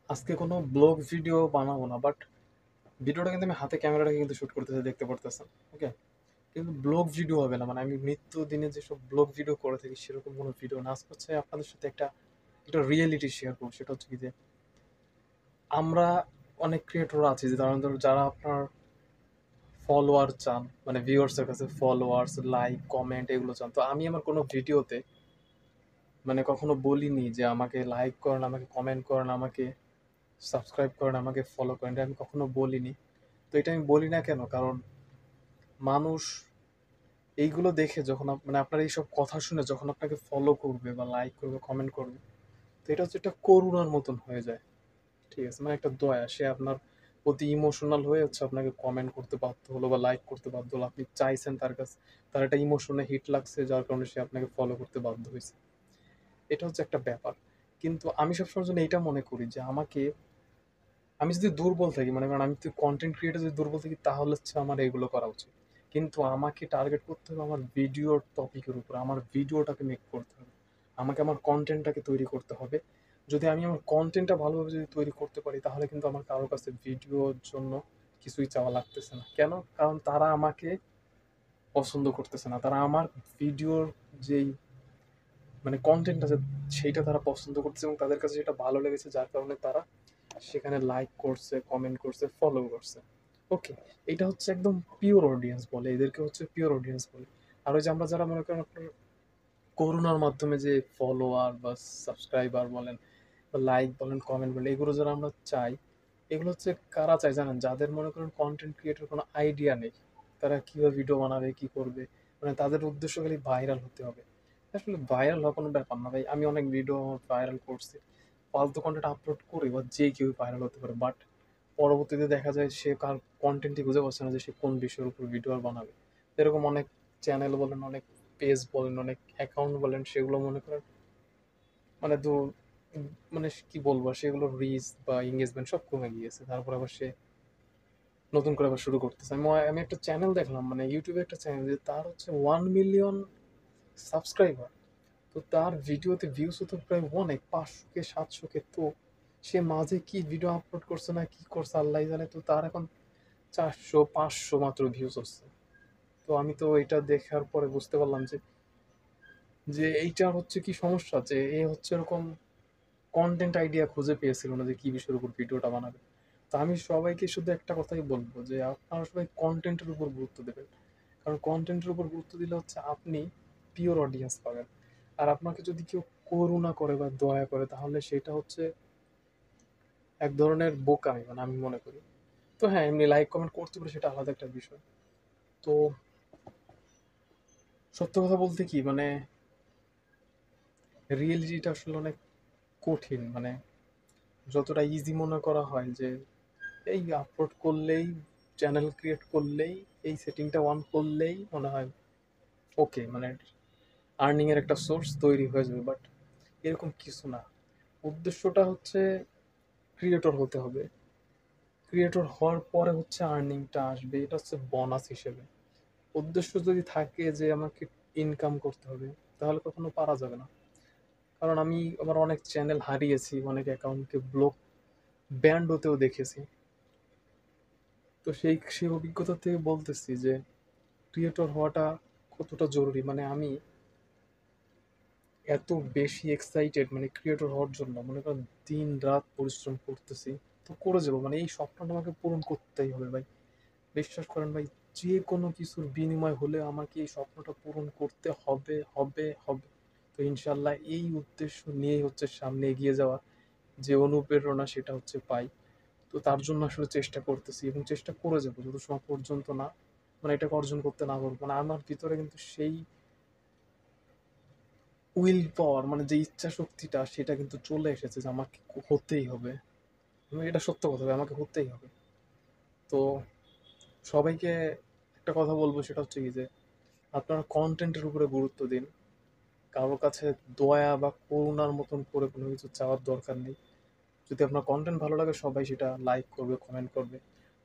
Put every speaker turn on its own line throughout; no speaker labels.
আজকে কোনো blog video বানাবো না, বাট ভিডিওটা কিন্তু আমি হাতে ক্যামেরাটাকে কিন্তু শুট করতেছি, দেখতে পারতেছেন। ওকে, কিন্তু ব্লগ ভিডিও হবে না, মানে আমি নিত্যদিনে যেসব ব্লগ ভিডিও করে থাকি সেরকম কোনো ভিডিও না। আজকে হচ্ছে আপনাদের সাথে একটা একটা রিয়েলিটি শেয়ার করবো। সেটা হচ্ছে কি যে আমরা অনেক ক্রিয়েটর আছি যে যারা আপনার ফলোয়ার চান, মানে ভিউয়ার্সের কাছে ফলোয়ার্স, লাইক, কমেন্ট এগুলো চান। তো আমি আমার কোনো ভিডিওতে মানে কখনো বলিনি যে আমাকে লাইক করেন, আমাকে কমেন্ট করেন, আমাকে সাবস্ক্রাইব করেন, আমাকে ফলো করেন। এটা আমি কখনো বলিনি। তো এটা আমি বলি না কেন? কারণ মানুষ এইগুলো দেখে যখন মানে আপনার এইসব কথা শুনে যখন আপনাকে ফলো করবে বা লাইক করবে, কমেন্ট করবে, তো এটা হচ্ছে একটা করুণার মতন হয়ে যায়। ঠিক আছে, মানে একটা দয়া। সে আপনার প্রতি ইমোশনাল হয়ে হচ্ছে আপনাকে কমেন্ট করতে বাধ্য হলো বা লাইক করতে বাধ্য হলো। আপনি চাইছেন তার কাছে, তার একটা ইমোশনে হিট লাগছে, যার কারণে সে আপনাকে ফলো করতে বাধ্য হয়েছে। এটা হচ্ছে একটা ব্যাপার। কিন্তু আমি সবসময় জন্য এইটা মনে করি যে আমি যদি দুর্বল থাকি, মনে করেন আমি যদি কন্টেন্ট ক্রিয়েটার যদি দুর্বল থাকি, তাহলে হচ্ছে আমার এগুলো করা উচিত। কিন্তু আমাকে টার্গেট করতে হবে আমার ভিডিওর টপিকের উপর, আমার ভিডিওটাকে মেক করতে হবে, আমাকে আমার কন্টেন্টটাকে তৈরি করতে হবে। যদি আমি আমার কন্টেন্টটা ভালোভাবে যদি তৈরি করতে পারি, তাহলে কিন্তু আমার কারোর কাছে ভিডিওর জন্য কিছুই চাওয়া লাগতেছে না। কেন? কারণ তারা আমাকে পছন্দ করতেছে না, তারা আমার ভিডিওর যেই মানে কন্টেন্ট আছে সেইটা তারা পছন্দ করতেছে এবং তাদের কাছে সেটা ভালো লেগেছে, যার কারণে তারা সেখানে লাইক করছে, কমেন্ট করছে, ফলো করছে। ওকে, এটা হচ্ছে একদম পিওর অডিয়েন্স বলে, এদেরকে হচ্ছে পিওর অডিয়েন্স বলে। আর ওই যে আমরা যারা মনে করেন আপনার করোনার মাধ্যমে যে ফলোয়ার বা সাবস্ক্রাইবার বলেন বা লাইক বলেন, কমেন্ট বলেন, এগুলো যারা আমরা চাই, এগুলো হচ্ছে কারা চাই জানেন? যাদের মনে করেন কন্টেন্ট ক্রিয়েটর কোনো আইডিয়া নেই, তারা কিভাবে ভিডিও বানাবে, কি করবে, মানে তাদের উদ্দেশ্য খালি ভাইরাল হতে হবে। আসলে ভাইরাল হওয়া কোনো ব্যাপার না ভাই। আমি অনেক ভিডিও ভাইরাল করছি, ফালতু কন্টেন্ট আপলোড করি বা যে কেউ ভাইরাল হতে পারে, বাট পরবর্তীতে দেখা যায় সে কার কন্টেন্টই বুঝে পাচ্ছে না যে সে কোন বিষয়ের উপর ভিডিও বানাবে। এরকম অনেক চ্যানেল বলেন, অনেক পেজ বলেন, অনেক অ্যাকাউন্ট বলেন, সেগুলো মনে করেন মানে মানে কি বলবো, সেগুলো রিচ বা এঙ্গেজমেন্ট সব কমে গিয়েছে। তারপর আবার সে নতুন করে আবার শুরু করতেছে। আমি একটা চ্যানেল দেখলাম, মানে ইউটিউবে একটা চ্যানেল, যে তার হচ্ছে 1 মিলিয়ন সাবস্ক্রাইবার। তো তার ভিডিওতে ভিউজ হতো প্রায় অনেক, 500K 700K। তো সে মাঝে কি ভিডিও আপলোড করছে না কি করছে আল্লাহ জানে, তো তার এখন 400 500 মাত্র ভিউজ হচ্ছে। তো আমি তো এটা দেখার পরে বুঝতে পারলাম যে যে এইটা হচ্ছে কি সমস্যা, যে এ হচ্ছে এরকম কন্টেন্ট আইডিয়া খুঁজে পেয়েছিল না যে কি বিষয়ের উপর ভিডিওটা বানাবে। তো আমি সবাইকে শুধু একটা কথাই বলবো যে আপনারা সবাই কন্টেন্টের উপর গুরুত্ব দেবেন। কারণ কন্টেন্টের উপর গুরুত্ব দিলে হচ্ছে আপনি পিওর অডিয়েন্স পাবেন। আর আপনাকে যদি কেউ করুণা করে বা দয়া করে, তাহলে সেটা হচ্ছে এক ধরনের বোকামি, মানে আমি মনে করি। তো হ্যাঁ, এমনি লাইক কমেন্ট করতে পারে, সেটা আলাদা একটা বিষয়। তো সত্য কথা বলতে কি, মানে রিয়েলিটিটা আসলে অনেক কঠিন। মানে যতটা ইজি মনে করা হয় যে এই আপলোড করলেই, চ্যানেল ক্রিয়েট করলেই, এই সেটিংটা অন করলেই মনে হয় ওকে, মানে আর্নিং এর একটা সোর্স তৈরি হয়ে যাবে, বাট এরকম কিছু না। উদ্দেশ্যটা হচ্ছে ক্রিয়েটর হতে হবে। ক্রিয়েটর হওয়ার পরে হচ্ছে আর্নিংটা আসবে, এটা হচ্ছে বোনাস হিসেবে। উদ্দেশ্য যদি থাকে যে আমাকে ইনকাম করতে হবে, তাহলে কখনো পারা যাবে না। কারণ আমি আমার অনেক চ্যানেল হারিয়েছি, অনেক অ্যাকাউন্টকে ব্যান্ড হতেও দেখেছি। তো সেই অভিজ্ঞতা থেকে বলতেছি যে ক্রিয়েটর হওয়াটা কতটা জরুরি। মানে আমি এত বেশি এক্সাইটেড মানে ক্রিয়েটর হওয়ার জন্য, মনে করেন দিন রাত পরিশ্রম করতেছি। তো করে যাবো, মানে এই স্বপ্নটা আমাকে পূরণ করতেই হবে ভাই। বিশ্বাস করেন ভাই, যে কোনো কিছুর বিনিময় হলে আমাকে এই স্বপ্নটা পূরণ করতে হবে হবে হবে। তো ইনশাল্লাহ এই উদ্দেশ্য নিয়েই হচ্ছে সামনে এগিয়ে যাওয়া, যে অনুপ্রেরণা সেটা হচ্ছে পাই। তো তার জন্য আসলে চেষ্টা করতেছি এবং চেষ্টা করে যাবো যত সময় পর্যন্ত না মানে এটাকে অর্জন করতে না পারবো। মানে আমার ভিতরে কিন্তু সেই উইল পাওয়ার, মানে যে ইচ্ছা শক্তিটা, সেটা কিন্তু চলে এসেছে যে আমাকে হতেই হবে। এবং এটা সত্য কথা ভাই, আমাকে হতেই হবে। তো সবাইকে একটা কথা বলবো, সেটা হচ্ছে কি যে আপনারা কন্টেন্টের উপরে গুরুত্ব দিন। কারোর কাছে দয়া বা করুণার মতন করে কোনো কিছু চাওয়ার দরকার নেই। যদি আপনার কন্টেন্ট ভালো লাগে, সবাই সেটা লাইক করবে, কমেন্ট করবে।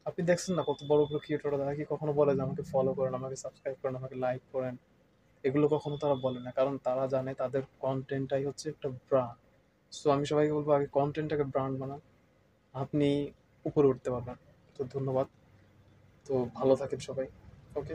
আপনি দেখছেন না কত বড় বড় ক্রিয়েটররা, তারা কি কখনো বলে যে আমাকে ফলো করেন, আমাকে সাবস্ক্রাইব করেন, আমাকে লাইক করেন? এগুলো কখনো তারা বলে না, কারণ তারা জানে তাদের কন্টেন্টটাই হচ্ছে একটা ব্র্যান্ড। সো আমি সবাইকে বলবো আগে কন্টেন্টটাকে ব্র্যান্ড বানান, আপনি উপরে উঠতে পারবেন। তো ধন্যবাদ। তো ভালো থাকেন সবাই। ওকে।